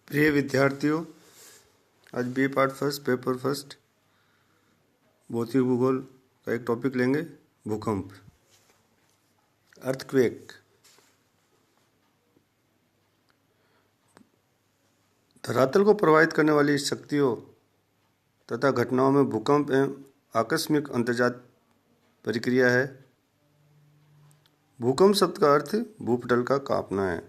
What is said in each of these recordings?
प्रिय विद्यार्थियों, आज B part first paper first भौतिक भूगोल का एक टॉपिक लेंगे, भूकंप, अर्थक्वेक। धरातल को प्रभावित करने वाली शक्तियों तथा घटनाओं में भूकंप एवं आकस्मिक अंतर्जात प्रक्रिया है। भूकंप शब्द का अर्थ भूपटल का कांपना है।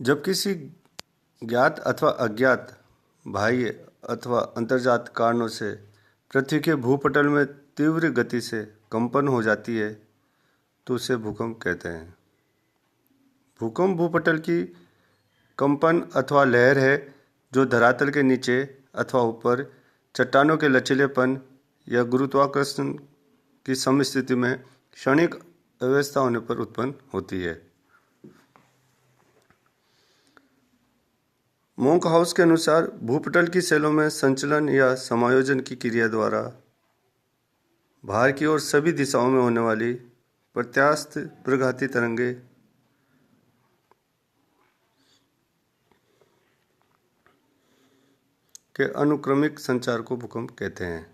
जब किसी ज्ञात अथवा अज्ञात बाह्य अथवा अंतर्जात कारणों से पृथ्वी के भूपटल में तीव्र गति से कंपन हो जाती है तो उसे भूकंप कहते हैं। भूकंप भूपटल की कंपन अथवा लहर है जो धरातल के नीचे अथवा ऊपर चट्टानों के लचीलेपन या गुरुत्वाकर्षण की समस्थिति में क्षणिक अव्यवस्था होने पर उत्पन्न होती है। मोंकहाउस के अनुसार भूपटल की सेलों में संचलन या समायोजन की क्रिया द्वारा बाहर की ओर सभी दिशाओं में होने वाली प्रत्यास्थ प्रघाती तरंगे के अनुक्रमिक संचार को भूकंप कहते हैं।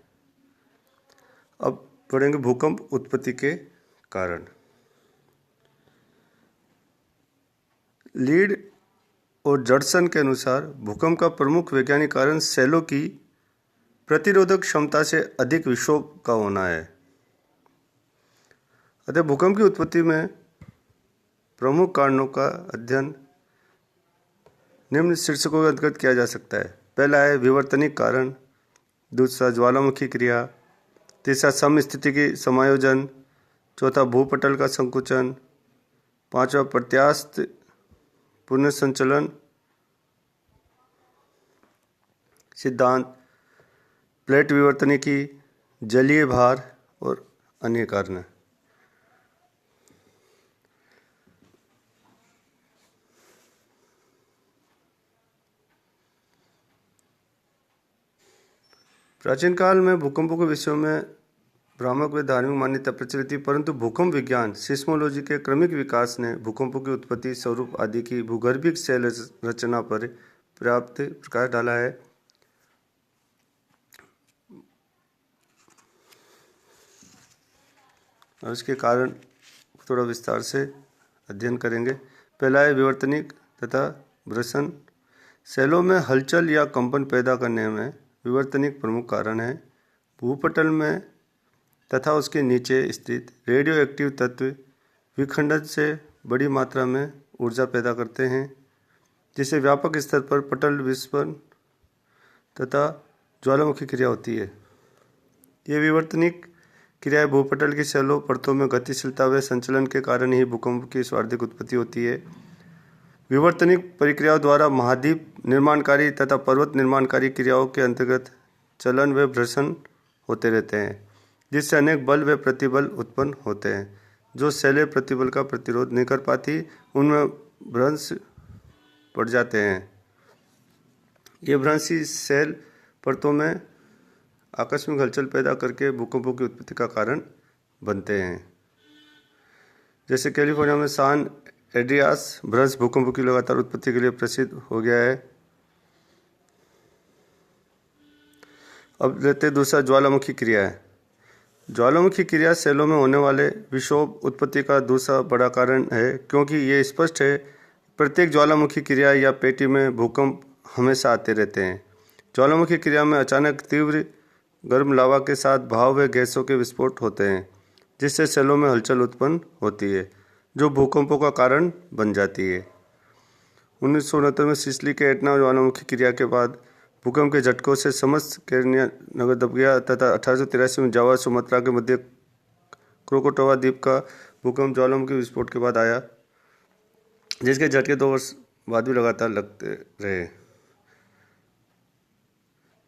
अब पढ़ेंगे भूकंप उत्पत्ति के कारण। लीड और जॉर्डसन के अनुसार भूकंप का प्रमुख वैज्ञानिक कारण सेलों की प्रतिरोधक क्षमता से अधिक विक्षोभ का होना है। अतः भूकंप की उत्पत्ति में प्रमुख कारणों का अध्ययन निम्न शीर्षकों के अंतर्गत किया जा सकता है। पहला है विवर्तनिक कारण, दूसरा ज्वालामुखी क्रिया, तीसरा समस्थितिकी समायोजन, चौथा भूपटल का संकुचन, पांचवा प्रत्यास्थ पुनर्संचलन सिद्धांत, प्लेट विवर्तनिकी, जलीय भार और अन्य कारण। प्राचीन काल में भूकंपों के विषयों में भ्रामक व धार्मिक मान्यता प्रचलित थी, परंतु भूकंप विज्ञान सिस्मोलॉजी के क्रमिक विकास ने भूकंपों की उत्पत्ति, स्वरूप आदि की भूगर्भिक सेल रचना पर पर्याप्त प्रकाश डाला है। और इसके कारण थोड़ा विस्तार से अध्ययन करेंगे। पहला है विवर्तनिक तथा भ्रसन। सेलों में हलचल या कंपन पैदा करने में विवर्तनिक प्रमुख कारण है। भूपटल में तथा उसके नीचे स्थित रेडियो एक्टिव तत्व विखंडन से बड़ी मात्रा में ऊर्जा पैदा करते हैं, जिससे व्यापक स्तर पर पटल विस्फोरण तथा ज्वालामुखी क्रिया होती है। ये विवर्तनिक क्रियाएं भूपटल की सेलों परतों में गतिशीलता व संचलन के कारण ही भूकंप की स्वाभाविक उत्पत्ति होती है। विवर्तनिक प्रक्रियाओं द्वारा महाद्वीप निर्माणकारी तथा पर्वत निर्माणकारी क्रियाओं के अंतर्गत चलन व भ्रसन होते रहते हैं, जिससे अनेक बल व प्रतिबल उत्पन्न होते हैं। जो सेलें प्रतिबल का प्रतिरोध नहीं कर पाती उनमें भ्रंश पड़ जाते हैं। ये भ्रंश ही सेल परतों में आकस्मिक हलचल पैदा करके भूकंपों की उत्पत्ति का कारण बनते हैं। जैसे कैलिफोर्निया में सान एंड्रियास भ्रंश भूकंपों की लगातार उत्पत्ति के लिए प्रसिद्ध हो गया है। अब लेते दूसरा ज्वालामुखी क्रिया है। ज्वालामुखी क्रिया सेलों में होने वाले विक्षोभ उत्पत्ति का दूसरा बड़ा कारण है, क्योंकि ये स्पष्ट है प्रत्येक ज्वालामुखी क्रिया या पेटी में भूकंप हमेशा आते रहते हैं। ज्वालामुखी क्रिया में अचानक तीव्र गर्म लावा के साथ भाप व गैसों के विस्फोट होते हैं, जिससे सेलों में हलचल उत्पन्न होती है जो भूकंपों का कारण बन जाती है। 1969 में सिसिली के एटना ज्वालामुखी क्रिया के बाद भूकंप के झटकों से समस्त कैरेनिया नगर दब गया तथा 1883 में जावा सुमात्रा के मध्य क्रोकोटोवा द्वीप का भूकंप ज्वालामुखी विस्फोट के बाद आया, जिसके झटके 2 वर्ष बाद भी लगातार लगते रहे।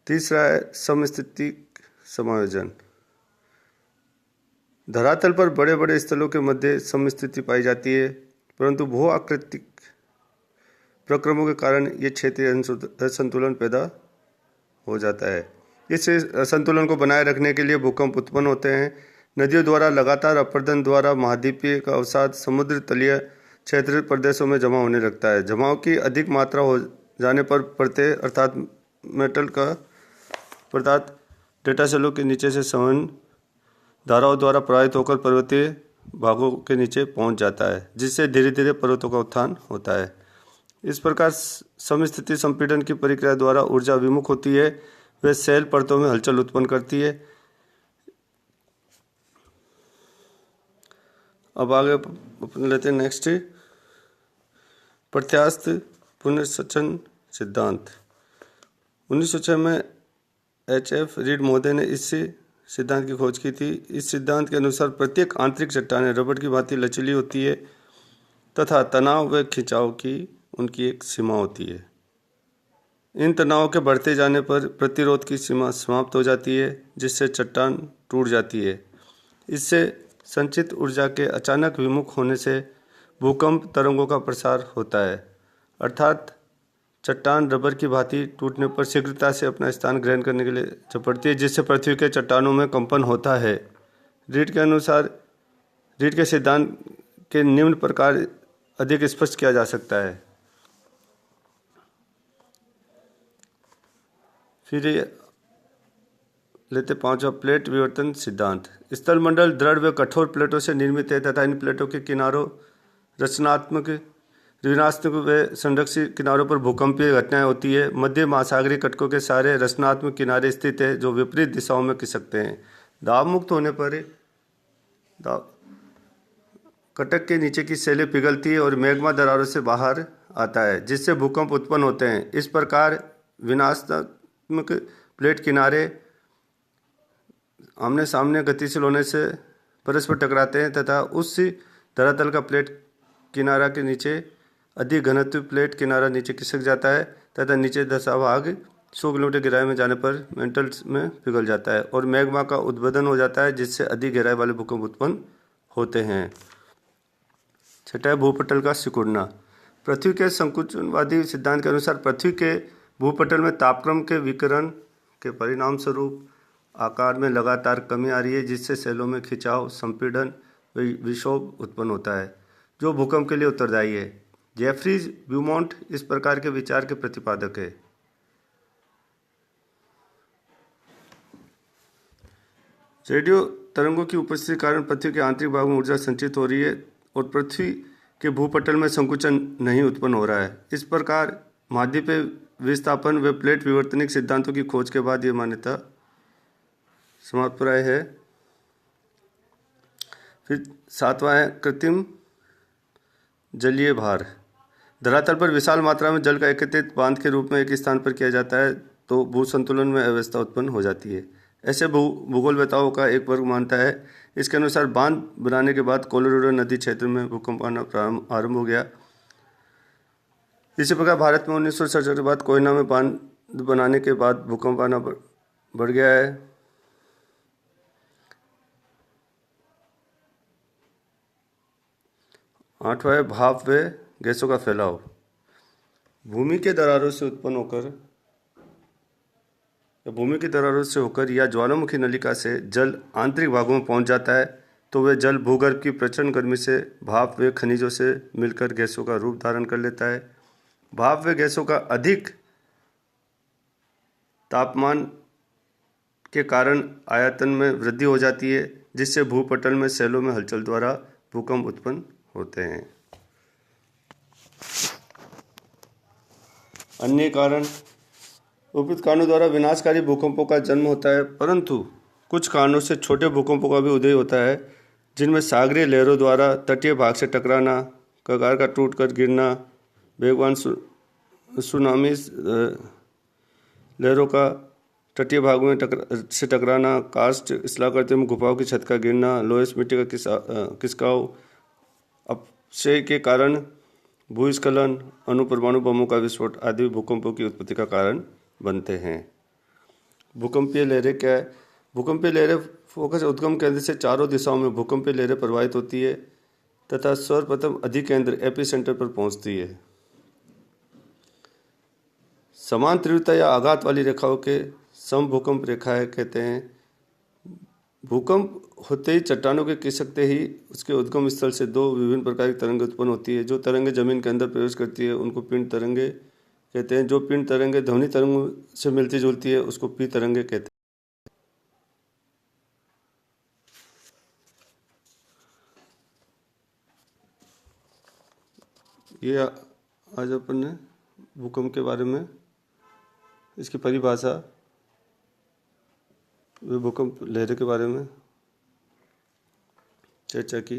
तीसरा है समस्थितिक समायोजन। धरातल पर बड़े बड़े स्थलों के मध्य समस्थिति पाई जाती है, परंतु भू आकृतिक प्रक्रमों के कारण ये क्षेत्रीय असंतुलन पैदा हो जाता है। इस असंतुलन को बनाए रखने के लिए भूकंप उत्पन्न होते हैं। नदियों द्वारा लगातार अपरदन द्वारा महाद्वीपीय का अवसाद समुद्र तलीय क्षेत्रीय प्रदेशों में जमा होने लगता है। जमाव की अधिक मात्रा हो जाने पर प्रत्यय अर्थात मेटल का पदार्थ डेटा सेलों के नीचे से संवहन धाराओं द्वारा प्रवाहित होकर पर्वतीय भागों के नीचे पहुंच जाता है, जिससे धीरे धीरे पर्वतों का उत्थान होता है। इस प्रकार समस्थिति संपीड़न की प्रक्रिया द्वारा ऊर्जा विमुख होती है। वे सेल परतों में हलचल उत्पन्न करती है। अब आगे अपन लेते हैं नेक्स्ट, प्रत्यास्थ पुनर्संचरण सिद्धांत। 1906 में H.F. रीड महोदय ने इस सिद्धांत की खोज की थी। इस सिद्धांत के अनुसार प्रत्येक आंतरिक चट्टानें रबड़ की भांति लचीली होती है तथा तनाव व खिंचाव की उनकी एक सीमा होती है। इन तनावों के बढ़ते जाने पर प्रतिरोध की सीमा समाप्त हो जाती है, जिससे चट्टान टूट जाती है। इससे संचित ऊर्जा के अचानक विमुख होने से भूकंप तरंगों का प्रसार होता है, अर्थात चट्टान रबर की भांति टूटने पर शीघ्रता से अपना स्थान ग्रहण करने के लिए झपटती है, जिससे पृथ्वी के चट्टानों में कंपन होता है। रीड के अनुसार रीड के सिद्धांत के निम्न प्रकार अधिक स्पष्ट किया जा सकता है। फिर लेते पांचवा, प्लेट विवर्तन सिद्धांत। स्थलमंडल दृढ़ व कठोर प्लेटों से निर्मित है तथा इन प्लेटों के किनारों रचनात्मक ऋणात्मक व संरक्षित किनारों पर भूकंपीय घटनाएं होती है। मध्य महासागरीय कटकों के सारे रचनात्मक किनारे स्थित है, जो विपरीत दिशाओं में खिसकते हैं। दाब मुक्त होने पर कटक के नीचे की सेलें पिघलती है और मैग्मा दरारों से बाहर आता है, जिससे भूकंप उत्पन्न होते हैं। इस प्रकार विनाशात्मक प्लेट किनारे आमने सामने गतिशील होने से परस्पर टकराते हैं तथा उस धरातल का प्लेट किनारा के नीचे अधिक घनत्व प्लेट किनारा नीचे खिसक जाता है तथा नीचे दशा भाग 100 किलोमीटर गहराई में जाने पर मेंटल्स में पिघल जाता है और मैग्मा का उद्भवन हो जाता है, जिससे अधिक गहराई वाले भूकंप उत्पन्न होते हैं। छठा है भूपटल का सिकुड़ना। पृथ्वी के संकुचनवादी सिद्धांत के अनुसार पृथ्वी के भूपटल में तापक्रम के विकिरण के परिणाम स्वरूप आकार में लगातार कमी आ रही है, जिससे सेलों में खिंचाव, संपीड़न व विक्षोभ उत्पन्न होता है, जो भूकंप के लिए उत्तरदायी है। जेफरीज ब्यूमॉन्ट इस प्रकार के विचार के प्रतिपादक है। रेडियो तरंगों की उपस्थिति के कारण पृथ्वी के आंतरिक भाग में ऊर्जा संचित हो रही है और पृथ्वी के भूपटल में संकुचन नहीं उत्पन्न हो रहा है। इस प्रकार महाद्वीपीय विस्थापन व प्लेट विवर्तनिक सिद्धांतों की खोज के बाद यह मान्यता समाप्त प्राय है। फिर सातवां है कृत्रिम जलीय भार। धरातल पर विशाल मात्रा में जल का एकत्रित बांध के रूप में एक स्थान पर किया जाता है तो भू संतुलन में अव्यवस्था उत्पन्न हो जाती है। ऐसे भूगोलवेताओं का एक वर्ग मानता है। इसके अनुसार बांध बनाने के बाद कोलोराडो नदी क्षेत्र में भूकंप आना आरंभ हो गया। इसी प्रकार भारत में 1967 के बाद कोयना में बांध बनाने के बाद भूकंप आना बढ़ गया है। आठवां है भाप व गैसों का फैलाव। भूमि के दरारों से होकर या ज्वालामुखी नलिका से जल आंतरिक भागों में पहुंच जाता है तो वह जल भूगर्भ की प्रचंड गर्मी से भाप व खनिजों से मिलकर गैसों का रूप धारण कर लेता है। भाप व गैसों का अधिक तापमान के कारण आयतन में वृद्धि हो जाती है, जिससे भूपटल में सेलों में हलचल द्वारा भूकंप उत्पन्न होते हैं। अन्य कारण उपयुक्त कारणों द्वारा विनाशकारी भूकंपों का जन्म होता है, परंतु कुछ कारणों से छोटे भूकंपों का भी उदय होता है, जिनमें सागरीय लहरों द्वारा तटीय भाग से टकराना, कगार का टूटकर गिरना, वेगवान सुनामी लहरों का तटीय भागों में टकराना, कास्ट शिलाकृतियों में गुफाओं की छत का गिरना, लोहेस मिट्टी का खिसकाव, अपक्षय के कारण भूस्खलन, अणुपरमाणु बमों का विस्फोट आदि भूकंपों की उत्पत्ति का कारण बनते हैं। भूकंपीय लहरें क्या है? भूकंपीय लहरें फोकस उद्गम केंद्र से चारों दिशाओं में भूकंपीय लहरें प्रवाहित होती है तथा सर्वप्रथम अधिकेंद्र एपिसेंटर पर पहुंचती है। समान तीव्रता या आघात वाली रेखाओं के सम भूकंप रेखाएं कहते हैं। भूकंप होते ही चट्टानों के खिसकते ही उसके उद्गम स्थल से दो विभिन्न प्रकार की तरंगें उत्पन्न होती है। जो तरंगें जमीन के अंदर प्रवेश करती है उनको पिंड तरंगें कहते हैं। जो पिंड तरंगें ध्वनि तरंगों से मिलती जुलती है उसको पी तरंगें कहते हैं। ये आज अपन ने भूकंप के बारे में, इसकी परिभाषा, वे भूकंप लहरों के बारे में चर्चा की।